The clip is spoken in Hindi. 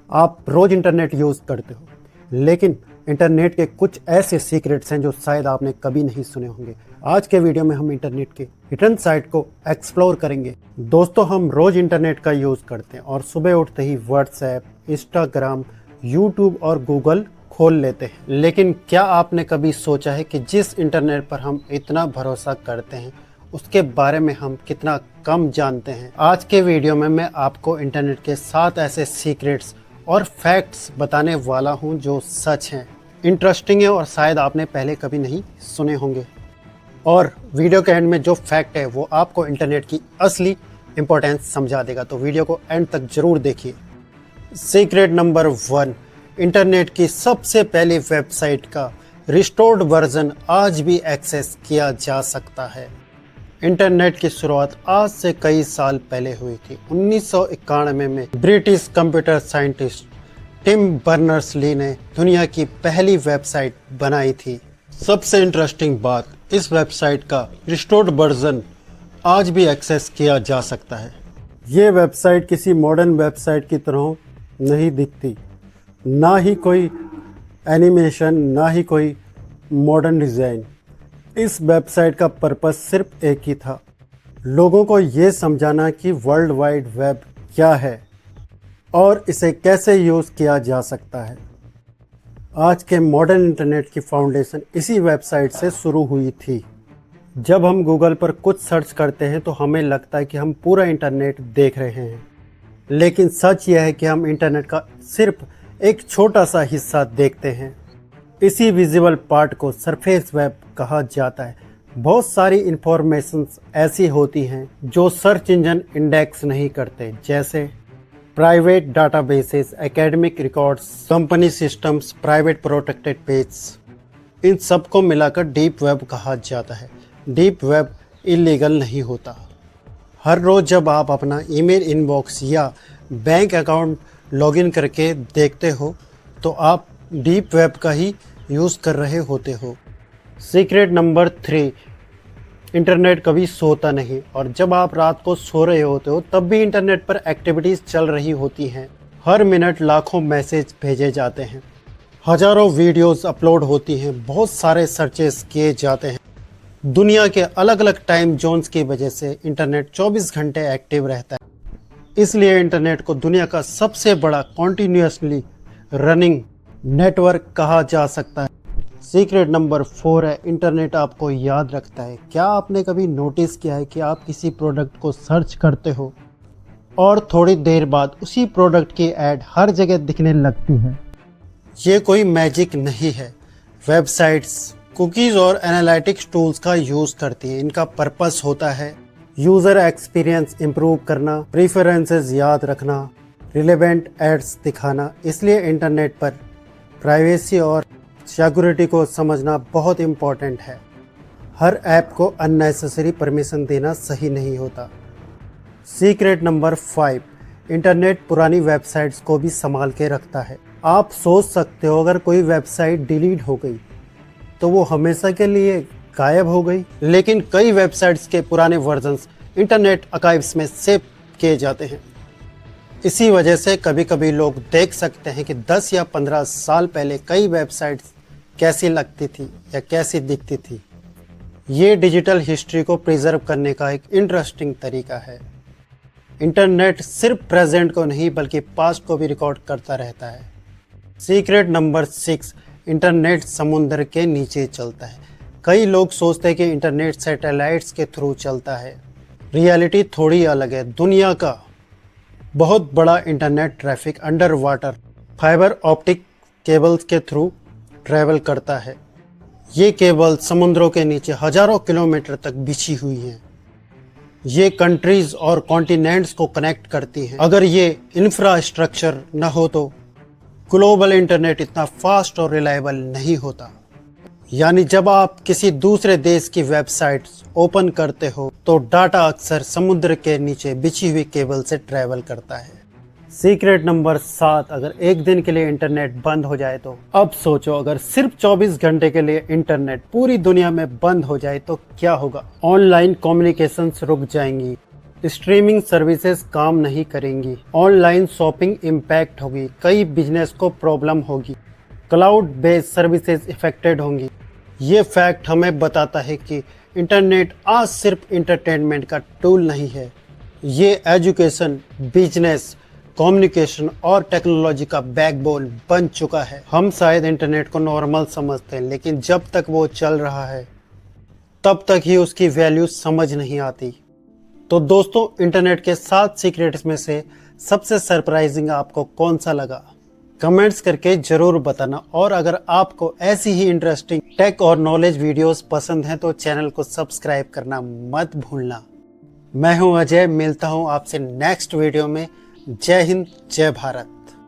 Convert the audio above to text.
आप रोज इंटरनेट यूज़ करते हो, लेकिन इंटरनेट के कुछ ऐसे सीक्रेट्स हैं जो शायद आपने कभी नहीं सुने होंगे। आज के वीडियो में हम इंटरनेट के हिडन साइट को एक्सप्लोर करेंगे। दोस्तों, हम रोज इंटरनेट का यूज़ करते हैं और सुबह उठते ही व्हाट्सएप, इंस्टाग्राम, यूट्यूब और गूगल खोल लेते हैं। लेकिन क्या आपने कभी सोचा है कि जिस इंटरनेट पर हम इतना भरोसा करते हैं उसके बारे में हम कितना कम जानते हैं। आज के वीडियो में मैं आपको इंटरनेट के 7 ऐसे सीक्रेट्स और फैक्ट्स बताने वाला हूं जो सच हैं, इंटरेस्टिंग है और शायद आपने पहले कभी नहीं सुने होंगे। और वीडियो के एंड में जो फैक्ट है वो आपको इंटरनेट की असली इम्पोर्टेंस समझा देगा, तो वीडियो को एंड तक जरूर देखिए। सीक्रेट नंबर 1, इंटरनेट की सबसे पहली वेबसाइट का रिस्टोर्ड वर्जन आज भी एक्सेस किया जा सकता है। इंटरनेट की शुरुआत आज से कई साल पहले हुई थी। 1991 में British computer scientist Tim Berners-Lee ने दुनिया की पहली वेबसाइट बनाई थी। सबसे इंटरेस्टिंग बात, इस वेबसाइट का रिस्टोर्ड वर्जन आज भी एक्सेस किया जा सकता है। ये वेबसाइट किसी मॉडर्न वेबसाइट की तरह नहीं दिखती, ना ही कोई एनिमेशन, ना ही कोई मॉडर्न डिज़ाइन। इस वेबसाइट का पर्पस सिर्फ एक ही था, लोगों को ये समझाना कि वर्ल्ड वाइड वेब क्या है और इसे कैसे यूज़ किया जा सकता है। आज के मॉडर्न इंटरनेट की फाउंडेशन इसी वेबसाइट से शुरू हुई थी। जब हम गूगल पर कुछ सर्च करते हैं तो हमें लगता है कि हम पूरा इंटरनेट देख रहे हैं, लेकिन सच यह है कि हम इंटरनेट का सिर्फ एक छोटा सा हिस्सा देखते हैं। इसी विजिबल पार्ट को सरफेस वेब कहा जाता है। बहुत सारी इंफॉर्मेशंस ऐसी होती हैं जो सर्च इंजन इंडेक्स नहीं करते, जैसे private databases, academic records, company systems, private protected page. इन सब को मिलाकर डीप वेब कहा जाता है। डीप वेब इलीगल नहीं होता। हर रोज़ जब आप अपना ईमेल इनबॉक्स या बैंक अकाउंट लॉगिन करके देखते हो तो आप डीप वेब का ही यूज़ कर रहे होते हो। सीक्रेट नंबर 3, इंटरनेट कभी सोता नहीं, और जब आप रात को सो रहे होते हो तब भी इंटरनेट पर एक्टिविटीज़ चल रही होती हैं। हर मिनट लाखों मैसेज भेजे जाते हैं, हज़ारों वीडियोस अपलोड होती हैं, बहुत सारे सर्चेस किए जाते हैं। दुनिया के अलग अलग टाइम जोन्स की वजह से इंटरनेट 24 घंटे एक्टिव रहता है। इसलिए इंटरनेट को दुनिया का सबसे बड़ा कॉन्टिन्यूसली रनिंग नेटवर्क कहा जा सकता है। सीक्रेट नंबर 4 है, इंटरनेट आपको याद रखता है। क्या आपने कभी नोटिस किया है कि आप किसी प्रोडक्ट को सर्च करते हो और थोड़ी देर बाद उसी प्रोडक्ट की ऐड हर जगह दिखने लगती है? ये कोई मैजिक नहीं है। वेबसाइट्स कुकीज़ और एनालिटिक्स टूल्स का यूज़ करती हैं। इनका पर्पस होता है यूज़र एक्सपीरियंस इम्प्रूव करना, प्रेफरेंसेस याद रखना, रिलेवेंट एड्स दिखाना। इसलिए इंटरनेट पर प्राइवेसी और सिक्योरिटी को समझना बहुत इम्पॉर्टेंट है। हर ऐप को अननेसेसरी परमिशन देना सही नहीं होता। सीक्रेट नंबर 5, इंटरनेट पुरानी वेबसाइट्स को भी संभाल के रखता है। आप सोच सकते हो अगर कोई वेबसाइट डिलीट हो गई तो वो हमेशा के लिए गायब हो गई, लेकिन कई वेबसाइट्स के पुराने वर्जन्स इंटरनेट आर्काइव्स में सेव किए जाते हैं। इसी वजह से कभी कभी लोग देख सकते हैं कि 10 या 15 साल पहले कई वेबसाइट्स कैसी लगती थी या कैसी दिखती थी। ये डिजिटल हिस्ट्री को प्रिजर्व करने का एक इंटरेस्टिंग तरीका है। इंटरनेट सिर्फ प्रेजेंट को नहीं बल्कि पास्ट को भी रिकॉर्ड करता रहता है। सीक्रेट नंबर 6, इंटरनेट समुद्र के नीचे चलता है। कई लोग सोचते हैं कि इंटरनेट सैटेलाइट्स के थ्रू चलता है। रियलिटी थोड़ी अलग है। दुनिया का बहुत बड़ा internet traffic under water fibre optic cables के थ्रू ट्रैवल करता है। ये केबल समुद्रों के नीचे हजारों किलोमीटर तक बिछी हुई हैं। ये कंट्रीज और कॉन्टिनेंट्स को कनेक्ट करती हैं। अगर ये इंफ्रास्ट्रक्चर न हो तो ग्लोबल इंटरनेट इतना फास्ट और रिलायबल नहीं होता। यानी जब आप किसी दूसरे देश की वेबसाइट्स ओपन करते हो तो डाटा अक्सर समुद्र के नीचे बिछी हुई केबल से ट्रैवल करता है। सीक्रेट नंबर 7, अगर एक दिन के लिए इंटरनेट बंद हो जाए तो? अब सोचो, अगर सिर्फ 24 घंटे के लिए इंटरनेट पूरी दुनिया में बंद हो जाए तो क्या होगा? ऑनलाइन कम्युनिकेशंस रुक जाएंगी, स्ट्रीमिंग सर्विसेज काम नहीं करेंगी, ऑनलाइन शॉपिंग इम्पैक्ट होगी, कई बिजनेस को प्रॉब्लम होगी, क्लाउड बेस्ड सर्विसेज इफेक्टेड होंगी। ये फैक्ट हमें बताता है कि इंटरनेट आज सिर्फ इंटरटेनमेंट का टूल नहीं है, ये एजुकेशन, बिजनेस, कम्युनिकेशन और टेक्नोलॉजी का बैकबोन बन चुका है। हम शायद इंटरनेट को नॉर्मल समझते हैं, लेकिन जब तक वो चल रहा है तब तक ही उसकी वैल्यू समझ नहीं आती। तो दोस्तों, इंटरनेट के 7 सीक्रेट्स में से सबसे सरप्राइजिंग आपको कौन सा लगा? कमेंट्स करके जरूर बताना। और अगर आपको ऐसी ही इंटरेस्टिंग टेक और नॉलेज वीडियोस पसंद हैं तो चैनल को सब्सक्राइब करना मत भूलना। मैं हूं अजय, मिलता हूं आपसे नेक्स्ट वीडियो में। जय हिंद, जय भारत।